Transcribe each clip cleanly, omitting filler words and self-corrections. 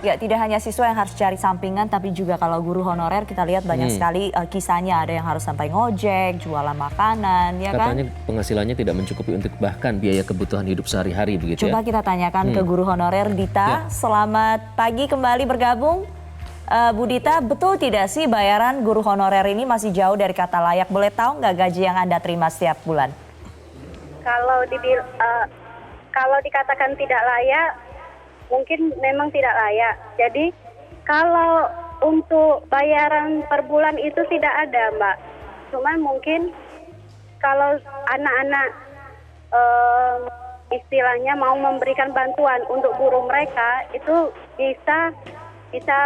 Ya, tidak hanya siswa yang harus cari sampingan, tapi juga kalau guru honorer kita lihat banyak sekali kisahnya. Ada yang harus sampai ngojek, jualan makanan, ya kan? Katanya penghasilannya tidak mencukupi untuk bahkan biaya kebutuhan hidup sehari-hari begitu Coba ya. kita tanyakan ke guru honorer Dita. Selamat pagi kembali bergabung. Bu Dita, betul tidak sih bayaran guru honorer ini masih jauh dari kata layak? Boleh tahu nggak gaji yang Anda terima setiap bulan? Kalau dikatakan tidak layak, mungkin memang tidak layak. Jadi kalau untuk bayaran per bulan itu tidak ada, Mbak. Cuman mungkin kalau anak-anak istilahnya mau memberikan bantuan untuk guru mereka, itu bisa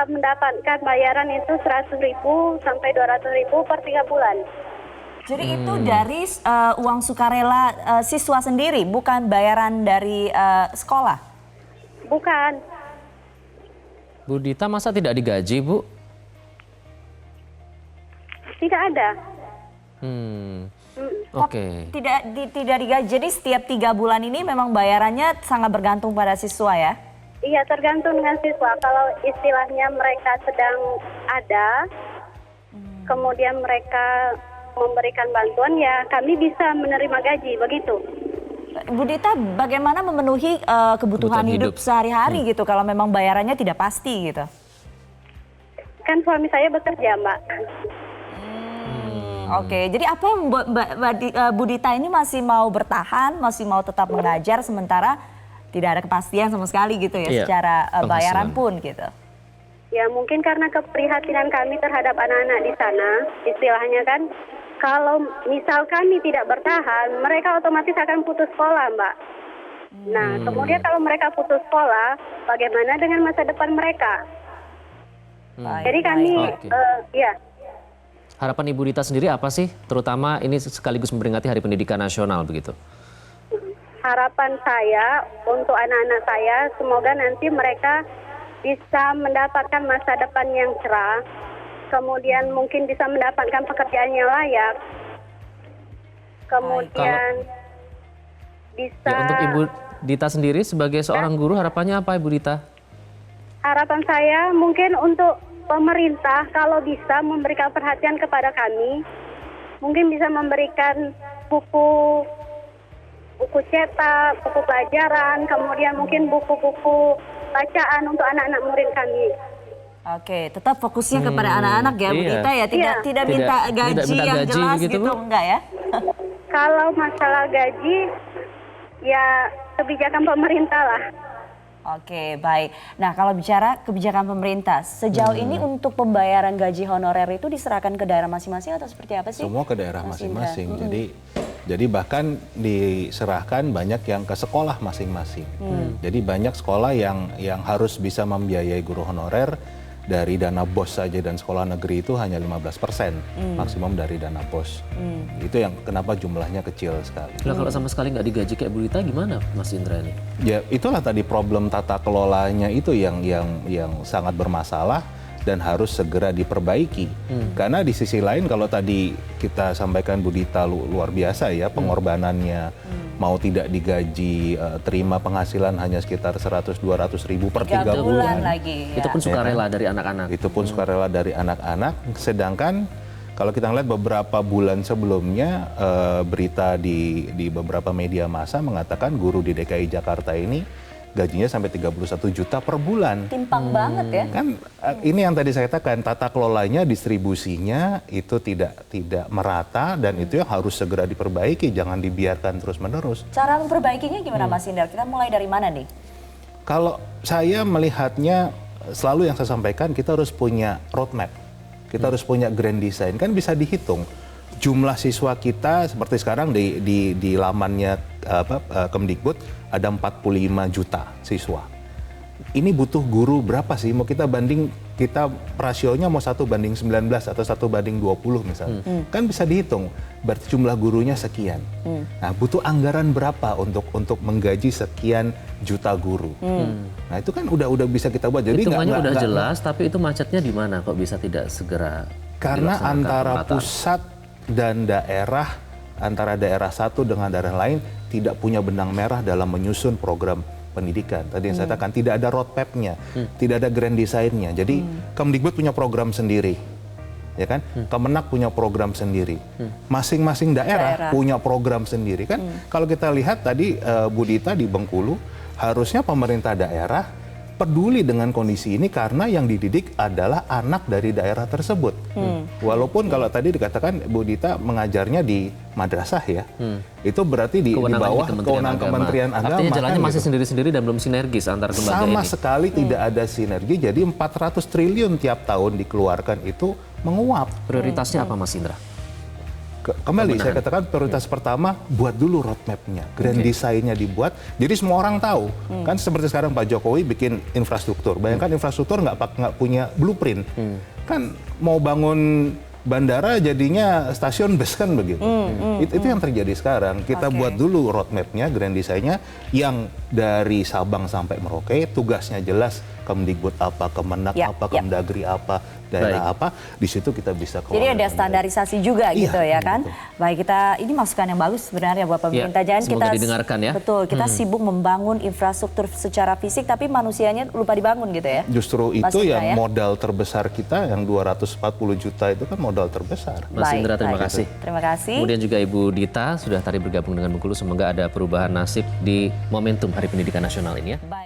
mendapatkan bayaran itu 100.000 sampai 200.000 per 3 bulan. Jadi itu dari uang sukarela siswa sendiri, bukan bayaran dari sekolah? Bukan. Bu Dita masa tidak digaji, Bu? Tidak ada. Oke. Tidak digaji. Jadi setiap 3 bulan ini memang bayarannya sangat bergantung pada siswa ya? Iya, tergantung dengan siswa. Kalau istilahnya mereka sedang ada, kemudian mereka memberikan bantuan, ya kami bisa menerima gaji, begitu. Bu Dita, bagaimana memenuhi kebutuhan hidup sehari-hari gitu kalau memang bayarannya tidak pasti gitu? Kan suami saya bekerja, Mbak. Oke, jadi apa yang membuat Bu Dita ini masih mau bertahan, masih mau tetap mengajar sementara tidak ada kepastian sama sekali gitu ya secara bayaran pun gitu? Ya mungkin karena keprihatinan kami terhadap anak-anak di sana, istilahnya kan, kalau misal kami tidak bertahan, mereka otomatis akan putus sekolah, Mbak. Nah, kemudian kalau mereka putus sekolah, bagaimana dengan masa depan mereka? Jadi kami, ya. Harapan Ibu Dita sendiri apa sih? Terutama ini sekaligus memperingati Hari Pendidikan Nasional begitu. Harapan saya untuk anak-anak saya, semoga nanti mereka bisa mendapatkan masa depan yang cerah, kemudian mungkin bisa mendapatkan pekerjaan yang layak, kemudian bisa... Ya, untuk Ibu Dita sendiri sebagai seorang guru, harapannya apa Ibu Dita? Harapan saya mungkin untuk pemerintah kalau bisa memberikan perhatian kepada kami, mungkin bisa memberikan buku cetak, buku pelajaran, kemudian mungkin buku-buku bacaan untuk anak-anak murid kami. Oke, tetap fokusnya kepada anak-anak ya, Bu Dita ya, tidak minta gaji yang jelas gitu, enggak ya? Kalau masalah gaji, ya kebijakan pemerintah lah. Oke, baik. Nah, kalau bicara kebijakan pemerintah, sejauh ini untuk pembayaran gaji honorer itu diserahkan ke daerah masing-masing atau seperti apa sih? Semua ke daerah masing-masing. Jadi bahkan diserahkan banyak yang ke sekolah masing-masing. Jadi banyak sekolah yang harus bisa membiayai guru honorer dari dana BOS saja, dan sekolah negeri itu hanya 15% maksimum dari dana BOS. Itu yang kenapa jumlahnya kecil sekali. Nah, kalau sama sekali nggak digaji kayak Bu Dita gimana, Mas Indra ini? Ya itulah tadi problem tata kelolanya itu yang sangat bermasalah dan harus segera diperbaiki. Karena di sisi lain kalau tadi kita sampaikan Bu Dita luar biasa ya pengorbanannya, mau tidak digaji, terima penghasilan hanya sekitar 100-200 ribu per 3 bulan. Lagi, ya. Itu pun sukarela dari anak-anak. Itu pun sukarela dari anak-anak. Sedangkan kalau kita ngeliat beberapa bulan sebelumnya, berita di beberapa media massa mengatakan guru di DKI Jakarta ini gajinya sampai 31 juta per bulan. Timpang banget ya. Kan ini yang tadi saya katakan, tata kelolanya, distribusinya itu tidak merata, dan itu yang harus segera diperbaiki, jangan dibiarkan terus-menerus. Cara memperbaikinya gimana Mas Indra? Kita mulai dari mana nih? Kalau saya melihatnya, selalu yang saya sampaikan, kita harus punya roadmap. Kita harus punya grand design, kan bisa dihitung. Jumlah siswa kita seperti sekarang di lamannya Kemdikbud ada 45 juta siswa. Ini butuh guru berapa sih? Mau kita rasionya mau 1:19 atau 1:20 misalnya. Kan bisa dihitung, berarti jumlah gurunya sekian. Nah, butuh anggaran berapa untuk menggaji sekian juta guru. Nah, itu kan udah bisa kita buat. Jadi hitungannya udah jelas, tapi itu macetnya di mana kok bisa tidak segera? Karena antara pusat dan daerah, antara daerah satu dengan daerah lain tidak punya benang merah dalam menyusun program pendidikan. Tadi yang saya katakan tidak ada roadmap-nya, tidak ada grand design-nya. Jadi Kemdikbud punya program sendiri, ya kan? Kemenak punya program sendiri. Masing-masing daerah punya program sendiri kan? Kalau kita lihat tadi Bu Dita di Bengkulu, harusnya pemerintah daerah peduli dengan kondisi ini karena yang dididik adalah anak dari daerah tersebut. Walaupun kalau tadi dikatakan Bu Dita mengajarnya di madrasah ya, itu berarti di bawah kewenangan Kementerian Agama. Artinya jalannya kan, masih gitu. sendiri-sendiri dan belum sinergis antar lembaga Sama ini. sekali tidak ada sinergi, jadi 400 triliun tiap tahun dikeluarkan itu menguap. Prioritasnya apa Mas Indra? Kembali saya katakan prioritas pertama buat dulu roadmap-nya, grand design-nya dibuat, jadi semua orang tahu. Kan seperti sekarang Pak Jokowi bikin infrastruktur, bayangkan infrastruktur nggak punya blueprint, kan mau bangun bandara jadinya stasiun bus kan begitu. Itu yang terjadi sekarang. Kita buat dulu roadmap-nya, grand design-nya yang dari Sabang sampai Merauke, tugasnya jelas Kemdikbud apa, Kemenak apa, Kemdagri apa, daerah apa, di situ kita bisa kelola. Jadi ada standarisasi juga gitu ya kan. Betul. Baik, kita ini masukan yang bagus sebenarnya buat pemerintah. Jangan semoga kita didengarkan ya. Betul, kita sibuk membangun infrastruktur secara fisik tapi manusianya lupa dibangun gitu ya. Justru Mas itu Indra, yang ya? modal terbesar kita yang 240 juta itu kan modal terbesar. Mas Indra, terima kasih. Terima kasih. Kemudian juga Ibu Dita sudah tadi bergabung dengan Bengkulu. Semoga ada perubahan nasib di momentum Hari Pendidikan Nasional ini ya. Baik.